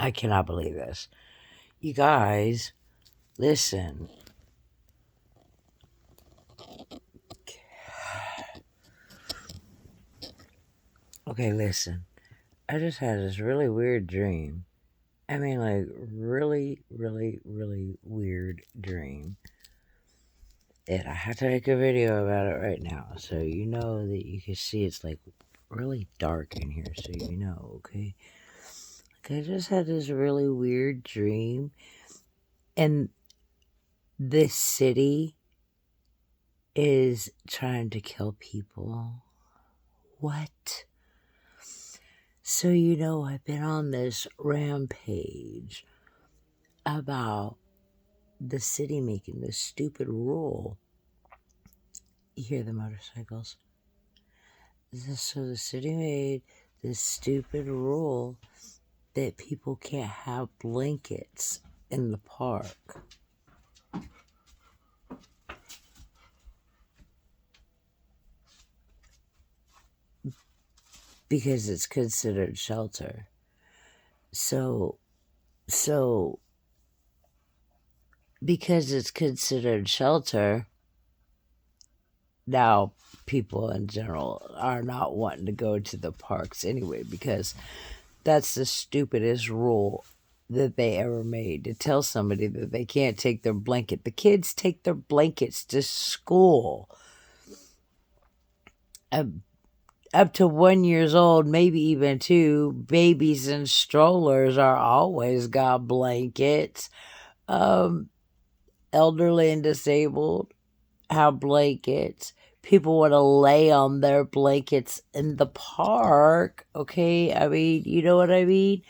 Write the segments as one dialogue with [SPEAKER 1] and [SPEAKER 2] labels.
[SPEAKER 1] I cannot believe this. You guys, listen. Okay, listen. I just had this really weird dream. I mean, like, really, really, really weird dream. And I have to make a video about it right now, so you know that you can see it's like really dark in here, so you know, okay? Like, I just had this really weird dream, and this city is trying to kill people. What? So, you know, I've been on this rampage about the city making this stupid rule. You hear the motorcycles? So the city made this stupid rule that people can't have blankets in the park. Because it's considered shelter. So because it's considered shelter, now people in general are not wanting to go to the parks anyway, because that's the stupidest rule that they ever made, to tell somebody that they can't take their blanket. The kids take their blankets to school. Up to 1 year old, maybe even 2, babies and strollers are always got blankets. Elderly and disabled have blankets. People want to lay on their blankets in the park, okay? I mean, you know what I mean?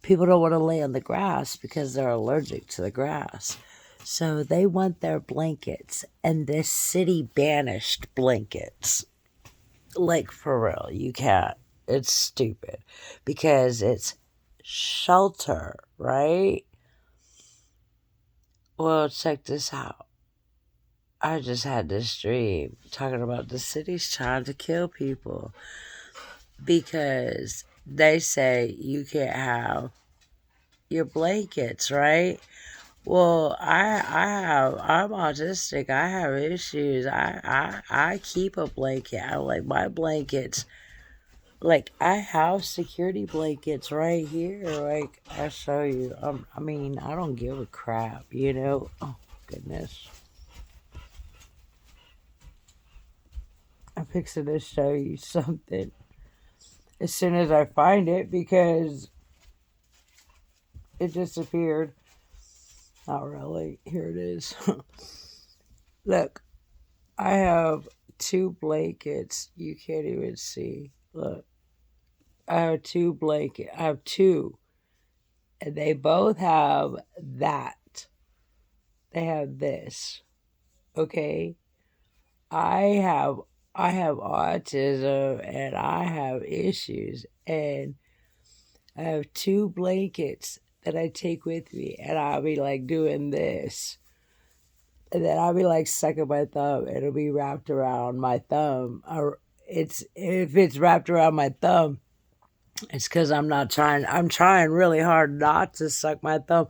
[SPEAKER 1] People don't want to lay on the grass because they're allergic to the grass. So they want their blankets, and this city banished blankets. Like, for real, you can't. It's stupid because it's shelter, right? Well, check this out. I just had this dream talking about the city's trying to kill people because they say you can't have your blankets, right? Well, I'm autistic. I have issues. I keep a blanket. I like my blankets. Like, I have security blankets right here. Like, I'll show you. I mean, I don't give a crap, you know? Oh, goodness. I'm fixing to show you something as soon as I find it because it disappeared. Not really. Here it is. Look, I have 2 blankets. You can't even see. Look, I have 2 blankets. I have 2. And they both have that. They have this. Okay? I have autism and I have issues, and I have 2 blankets that I take with me, and I'll be like doing this. And then I'll be like sucking my thumb. It'll be wrapped around my thumb. Or if it's wrapped around my thumb, it's because I'm trying really hard not to suck my thumb.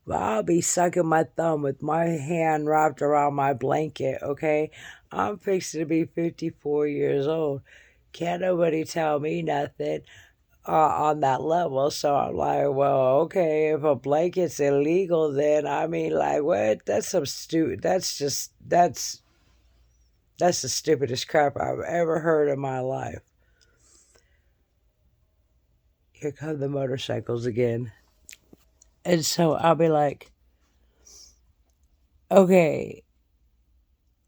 [SPEAKER 1] But I'll be sucking my thumb with my hand wrapped around my blanket, okay? I'm fixing to be 54 years old. Can't nobody tell me nothing on that level. So I'm like, well, okay, if a blanket's illegal, then I mean, like, what? That's some that's the stupidest crap I've ever heard in my life. Here come the motorcycles again. And so I'll be like, okay,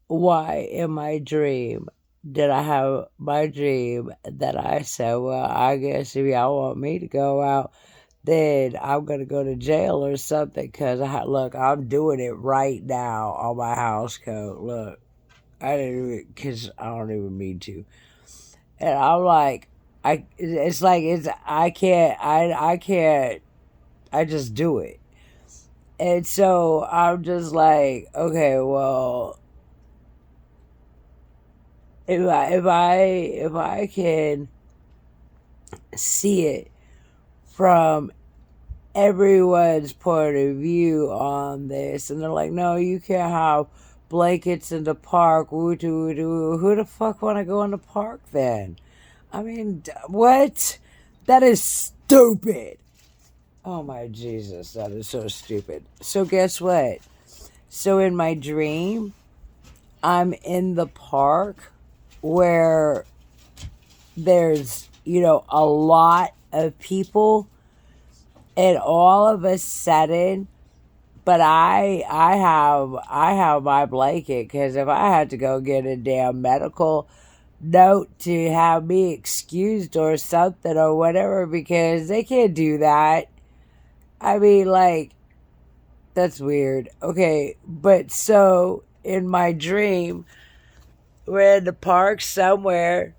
[SPEAKER 1] why in my dream did I have my dream that I said, well, I guess if y'all want me to go out, then I'm going to go to jail or something, because look, I'm doing it right now on my house coat. Look, I didn't even, because I don't even mean to. And I'm like, I can't, I just do it. And so I'm just like, okay, well, if I can see it from everyone's point of view on this, and they're like, no, you can't have blankets in the park. Woo doo woo doo. Who the fuck want to go in the park then? I mean, what? That is stupid. Oh my Jesus, that is so stupid. So guess what? So in my dream, I'm in the park where there's, a lot of people, and all of a sudden, but I have my blanket, because if I had to go get a damn medical note to have me excused or something or whatever, because they can't do that. I mean, like, that's weird. Okay, but so in my dream, we're in the park somewhere,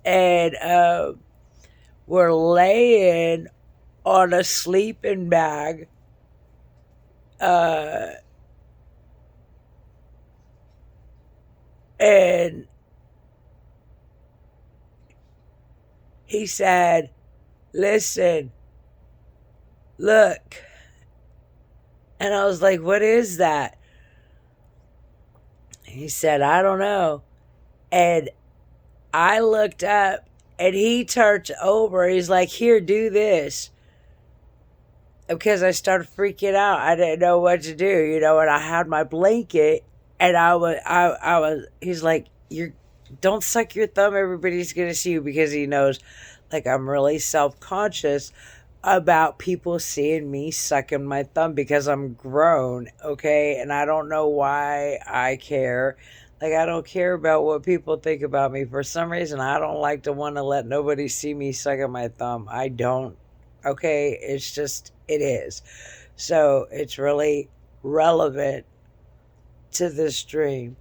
[SPEAKER 1] and we're laying on a sleeping bag. And he said, listen, look. And I was like, what is that? He said, I don't know. And I looked up, and he turned over. He's like, here, do this. Because I started freaking out. I didn't know what to do, and I had my blanket, and I was, he's like, don't suck your thumb. Everybody's going to see you, because he knows, like, I'm really self-conscious about people seeing me sucking my thumb, because I'm grown, okay? And I don't know why I care. Like, I don't care about what people think about me. For some reason, I don't like to want to let nobody see me sucking my thumb. I don't. Okay? It's just, it is. So, it's really relevant to this dream.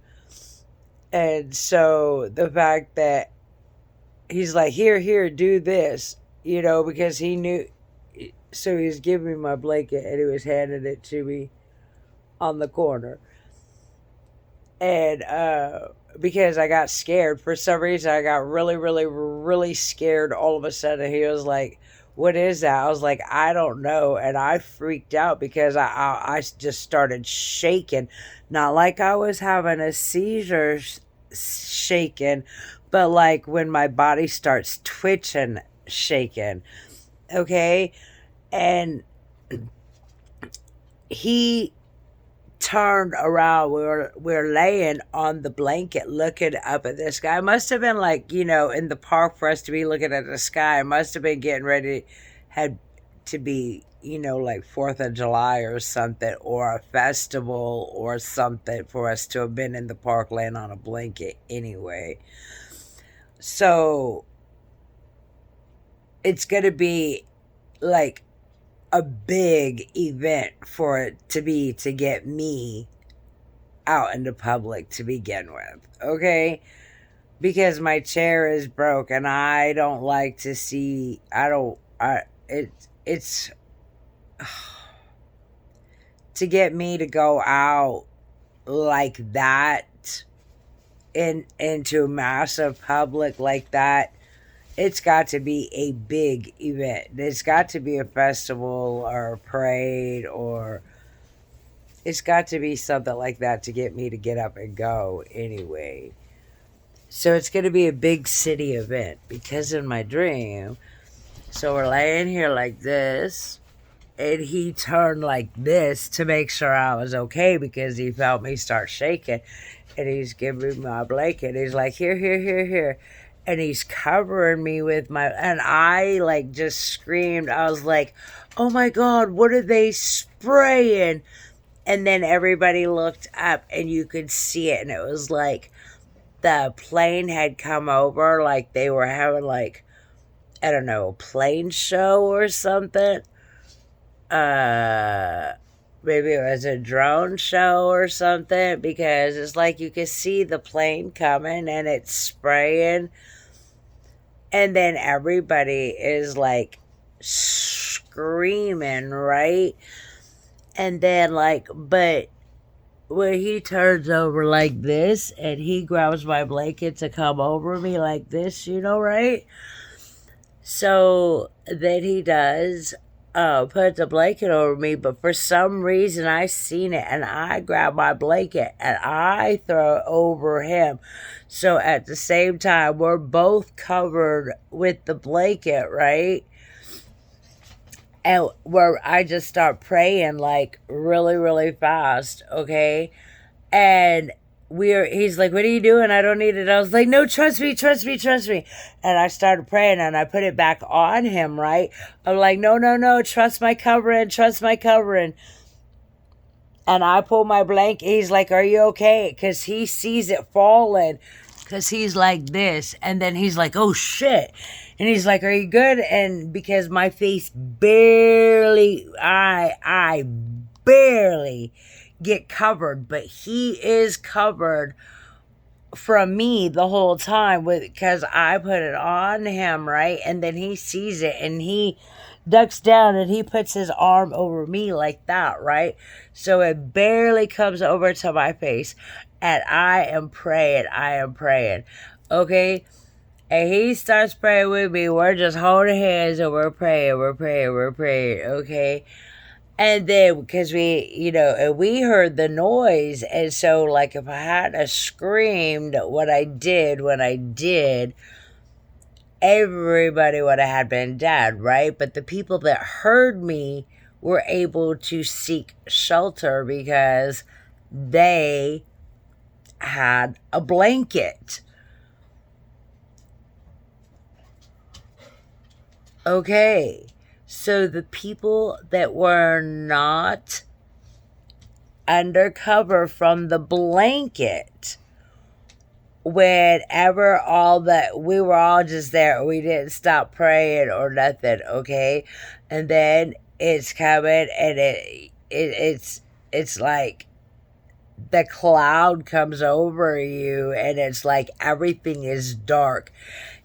[SPEAKER 1] And so, the fact that he's like, here, do this, because he knew. So he's giving me my blanket, and he was handing it to me on the corner. And because I got scared. For some reason, I got really, really, really scared all of a sudden. He was like, what is that? I was like, I don't know. And I freaked out, because I just started shaking. Not like I was having a seizure shaking, but like when my body starts twitching, shaking. Okay? And he turned around. We're laying on the blanket looking up at the sky. It must have been like, in the park for us to be looking at the sky. It must have been getting ready, had to be, like 4th of July or something, or a festival or something, for us to have been in the park laying on a blanket anyway. So it's going to be like a big event for it to get me out in the public to begin with, okay? Because my chair is broke, and I don't like to see, it's to get me to go out like that into massive public like that. It's got to be a big event. It's got to be a festival or a parade, or it's got to be something like that to get me to get up and go anyway. So it's going to be a big city event, because in my dream, so we're laying here like this, and he turned like this to make sure I was okay, because he felt me start shaking, and he's giving me my blanket. He's like, here. And he's covering me with and I like just screamed. I was like, oh my God, what are they spraying? And then everybody looked up, and you could see it. And it was like the plane had come over, like they were having like, I don't know, a plane show or something. Maybe it was a drone show or something, because it's like you could see the plane coming, and it's spraying. And then everybody is like screaming, right? And then like, but when he turns over like this, and he grabs my blanket to come over me like this, right? So then he does. put the blanket over me, but for some reason I seen it and I grab my blanket and I throw it over him. So at the same time, we're both covered with the blanket, right? And where I just start praying like really, really fast, okay? And he's like, "What are you doing? I don't need it." I was like, "No, trust me, trust me, trust me." And I started praying and I put it back on him, right? I'm like, "No, no, no, trust my covering, trust my covering." And I pull my blanket. He's like, "Are you okay?" Because he sees it falling. Because he's like this. And then he's like, "Oh shit." And he's like, "Are you good?" And because my face barely, I barely get covered, but he is covered from me the whole time because I put it on him, right? And then he sees it and he ducks down and he puts his arm over me like that, right? So it barely comes over to my face. And I am praying, okay? And he starts praying with me. We're just holding hands and we're praying, okay? And then, because and we heard the noise, and so, like, if I hadn't screamed what I did when I did, everybody would have had been dead, right? But the people that heard me were able to seek shelter because they had a blanket. Okay, so the people that were not undercover from the blanket, whenever all that, we were all just there, we didn't stop praying or nothing, okay? And then it's coming and it's like the cloud comes over you and it's like everything is dark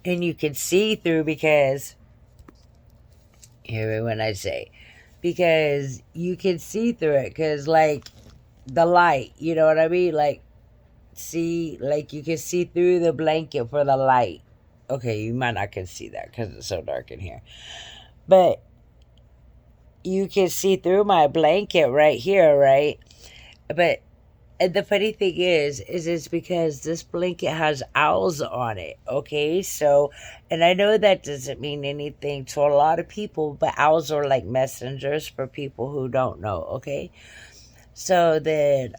[SPEAKER 1] and you can see through because, hear me when I say, because you can see through it because like the light, you know what I mean? Like, see, like you can see through the blanket for the light. Okay, you might not can see that because it's so dark in here. But you can see through my blanket right here, right? But and the funny thing is it's because this blanket has owls on it, okay? So, and I know that doesn't mean anything to a lot of people, but owls are like messengers for people who don't know, okay? So then,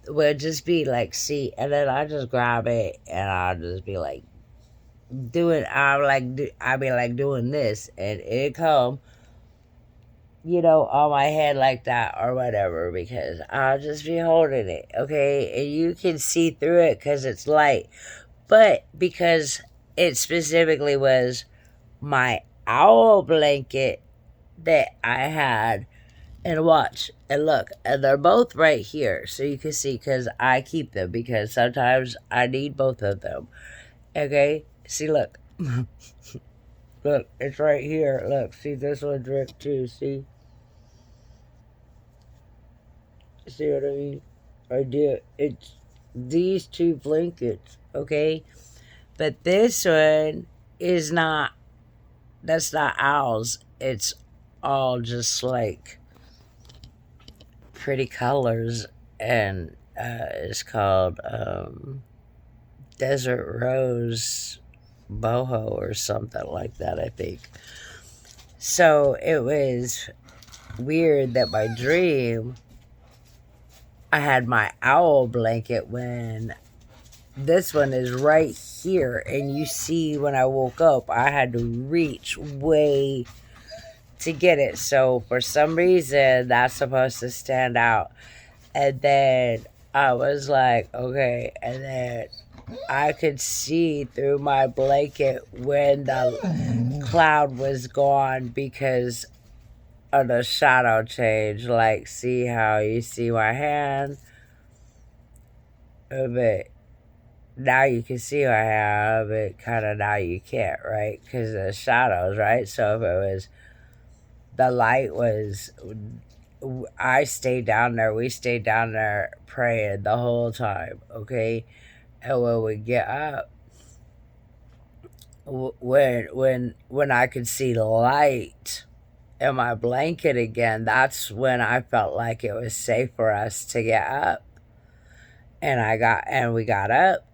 [SPEAKER 1] we'll just be like, see, and then I just grab it and I'll just be like, I'll be like doing this and it come, on my head like that or whatever because I'll just be holding it, okay? And you can see through it because it's light. But because it specifically was my owl blanket that I had, and watch and look, and they're both right here so you can see because I keep them because sometimes I need both of them, okay? See, look. Look, it's right here. Look, see, this one drip too, see what I mean? I did. It's these two blankets, okay? But this one is not, that's not owls. It's all just like pretty colors, and it's called Desert Rose Boho or something like that, I think. So it was weird that my dream, I had my owl blanket when this one is right here, and you see when I woke up, I had to reach way to get it. So for some reason, that's supposed to stand out. And then I was like, okay. And then I could see through my blanket when the cloud was gone because of the shadow change. Like, see how you see my hand? But now you can see my hand, but kind of now you can't, right? Because of the shadows, right? So if it was, the light was, I stayed down there. We stayed down there praying the whole time, okay? And when we get up, when I could see the light, in my blanket again, that's when I felt like it was safe for us to get up. And we got up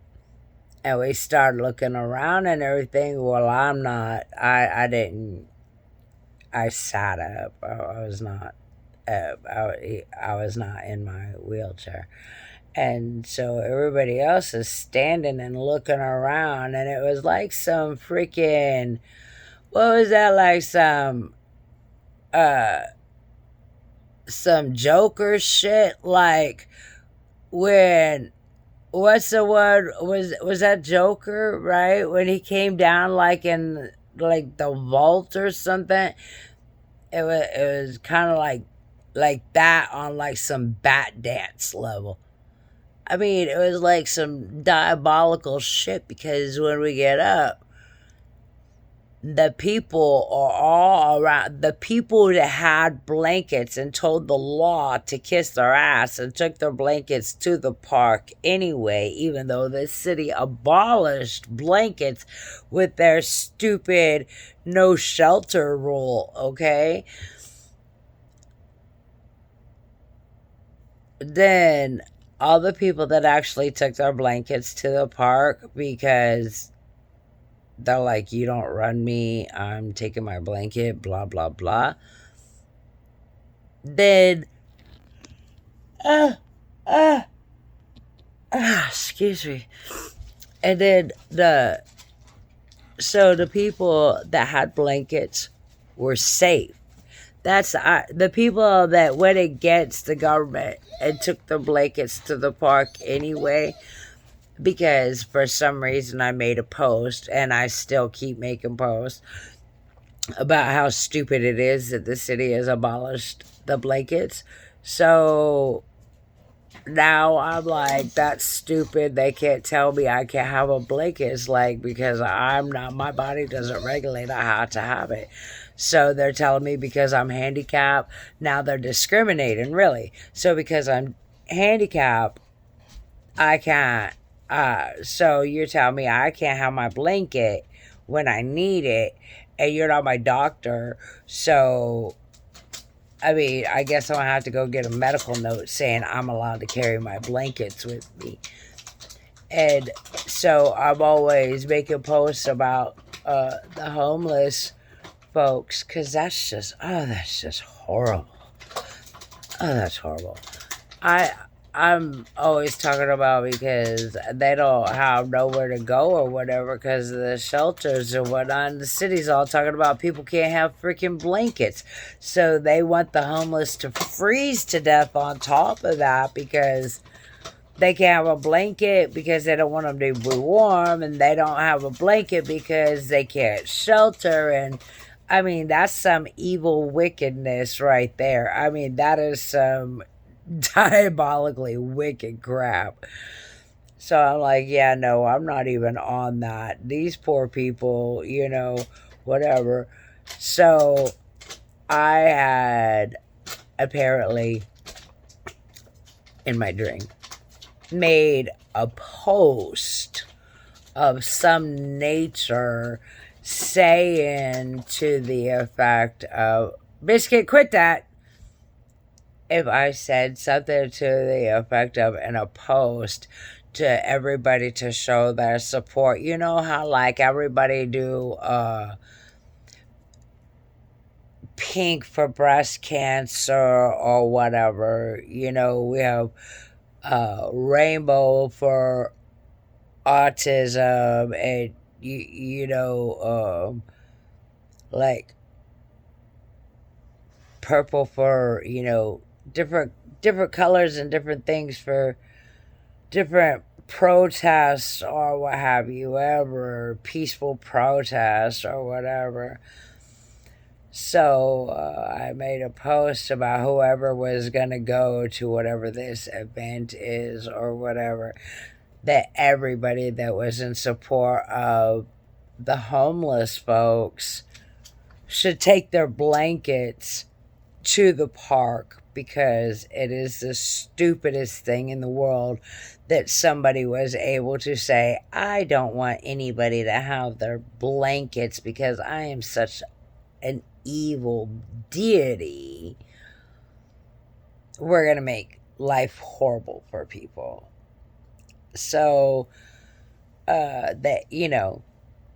[SPEAKER 1] and we started looking around and everything. Well, I didn't, I sat up. I was not up. I was not in my wheelchair. And so everybody else is standing and looking around, and it was like some freaking, what was that, like uh, some Joker shit, like when, what's the word, was that Joker, right? When he came down like in like the vault or something. It was kind of like that on like some bat dance level. I mean, it was like some diabolical shit because when we get up, the people are all around. The people that had blankets and told the law to kiss their ass and took their blankets to the park anyway, even though the city abolished blankets with their stupid no shelter rule, okay? Then all the people that actually took their blankets to the park because they're like, you don't run me, I'm taking my blanket, blah, blah, blah. Then, uh, uh, excuse me. And then so the people that had blankets were safe. That's the people that went against the government and took the blankets to the park anyway, because for some reason I made a post, and I still keep making posts about how stupid it is that the city has abolished the blankets. So now I'm like, that's stupid. They can't tell me I can't have a blanket. It's like, because I'm not, my body doesn't regulate how to have it. So they're telling me because I'm handicapped, now they're discriminating, really. So because I'm handicapped, I can't. So you're telling me I can't have my blanket when I need it, and you're not my doctor. So, I mean, I guess I'm gonna have to go get a medical note saying I'm allowed to carry my blankets with me. And so I'm always making posts about the homeless folks, because that's just horrible. Oh, that's horrible. I I'm always talking about because they don't have nowhere to go or whatever because of the shelters and whatnot. And the city's all talking about people can't have freaking blankets, so they want the homeless to freeze to death on top of that because they can't have a blanket because they don't want them to be warm, and they don't have a blanket because they can't shelter. And I mean, that's some evil wickedness right there. I mean, that is some diabolically wicked crap. So I'm like, yeah, no, I'm not even on that. These poor people, whatever. So I had apparently in my drink made a post of some nature saying to the effect of, Biscuit, quit that. If I said something to the effect of in a post to everybody to show their support. You know how like everybody do pink for breast cancer or whatever. We have rainbow for autism, and like purple for different colors and different things for different protests or what have you ever, peaceful protests or whatever. So I made a post about whoever was going to go to whatever this event is or whatever, that everybody that was in support of the homeless folks should take their blankets to the park, because it is the stupidest thing in the world that somebody was able to say, I don't want anybody to have their blankets because I am such an evil deity, we're going to make life horrible for people. So, that,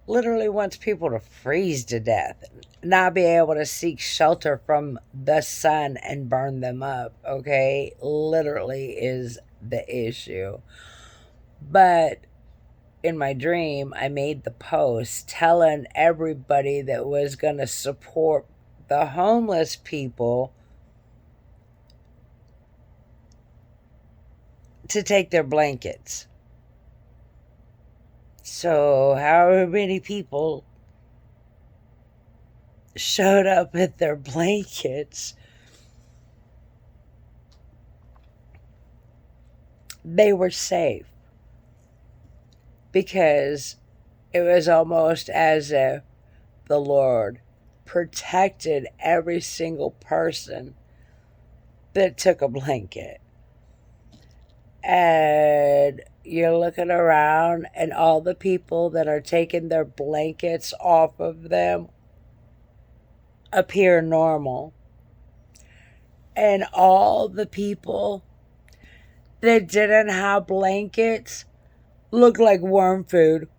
[SPEAKER 1] literally wants people to freeze to death, not be able to seek shelter from the sun and burn them up, okay? Literally is the issue. But in my dream, I made the post telling everybody that was going to support the homeless people to take their blankets. So, however many people showed up with their blankets, they were safe. Because it was almost as if the Lord protected every single person that took a blanket. And you're looking around, and all the people that are taking their blankets off of them appear normal. And all the people that didn't have blankets look like worm food.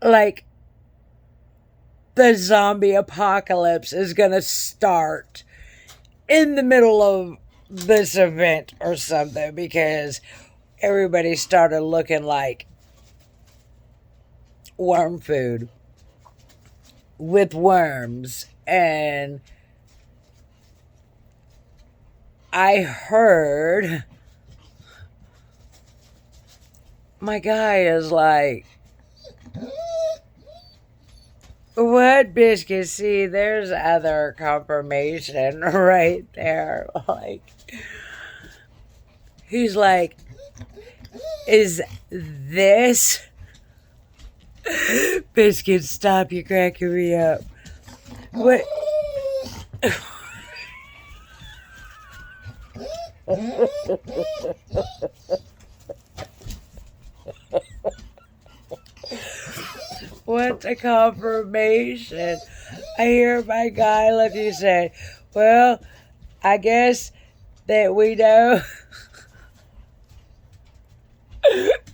[SPEAKER 1] Like the zombie apocalypse is going to start in the middle of this event or something, because everybody started looking like worm food with worms. And I heard my guy is like, what, Biscuit? See, there's other confirmation right there. Like, he's like, is this... Biscuit, stop, you're cracking me up. What? What's a confirmation? I hear my guy looking say, well, I guess that we know.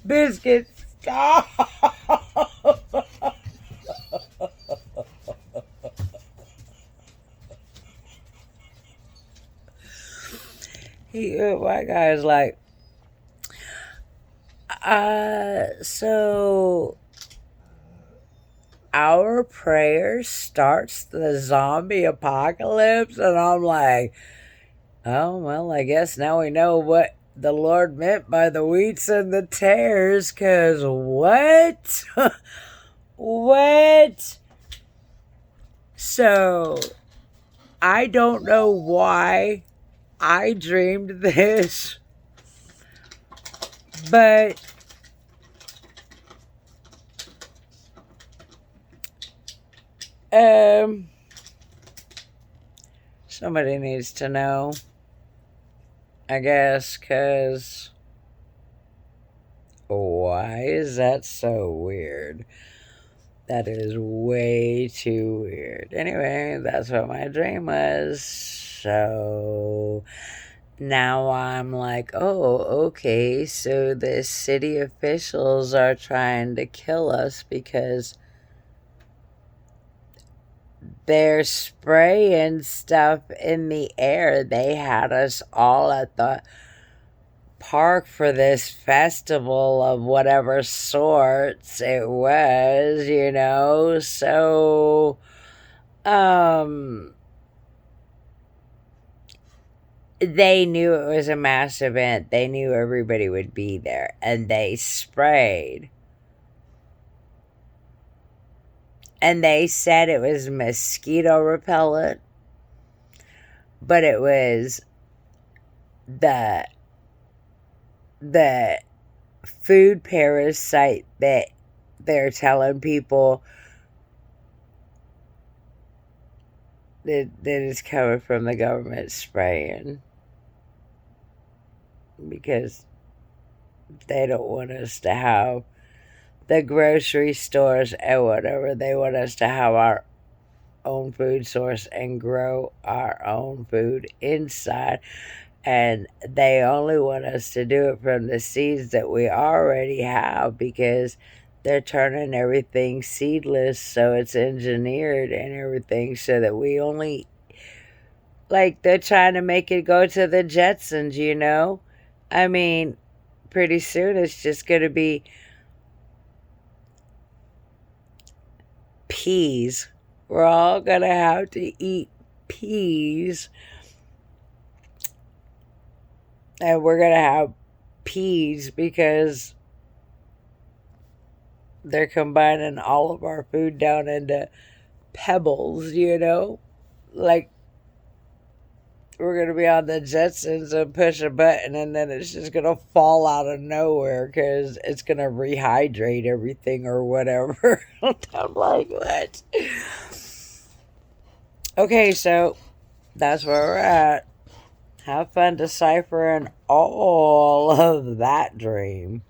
[SPEAKER 1] Biscuit, stop. My guy's like, so our prayer starts the zombie apocalypse? And I'm like, oh, well, I guess now we know what the Lord meant by the wheats and the tares, because what? What? So, I don't know why I dreamed this, but somebody needs to know, I guess, because why is that so weird? That is way too weird. Anyway, that's what my dream was. So now I'm like, oh, okay, so the city officials are trying to kill us because they're spraying stuff in the air. They had us all at the park for this festival of whatever sorts it was, so they knew it was a mass event. They knew everybody would be there, and they sprayed, and they said it was mosquito repellent, but it was the food parasite that they're telling people that is coming from the government spraying, because they don't want us to have the grocery stores and whatever. They want us to have our own food source and grow our own food inside. And they only want us to do it from the seeds that we already have because they're turning everything seedless, so it's engineered and everything so that we only, like, they're trying to make it go to the Jetsons, you know? I mean, pretty soon it's just going to be peas. We're all going to have to eat peas. And we're going to have peas because they're combining all of our food down into pebbles, you know? Like, we're going to be on the Jetsons and push a button and then it's just going to fall out of nowhere because it's going to rehydrate everything or whatever. I'm like, what? Okay, so that's where we're at. Have fun deciphering all of that dream.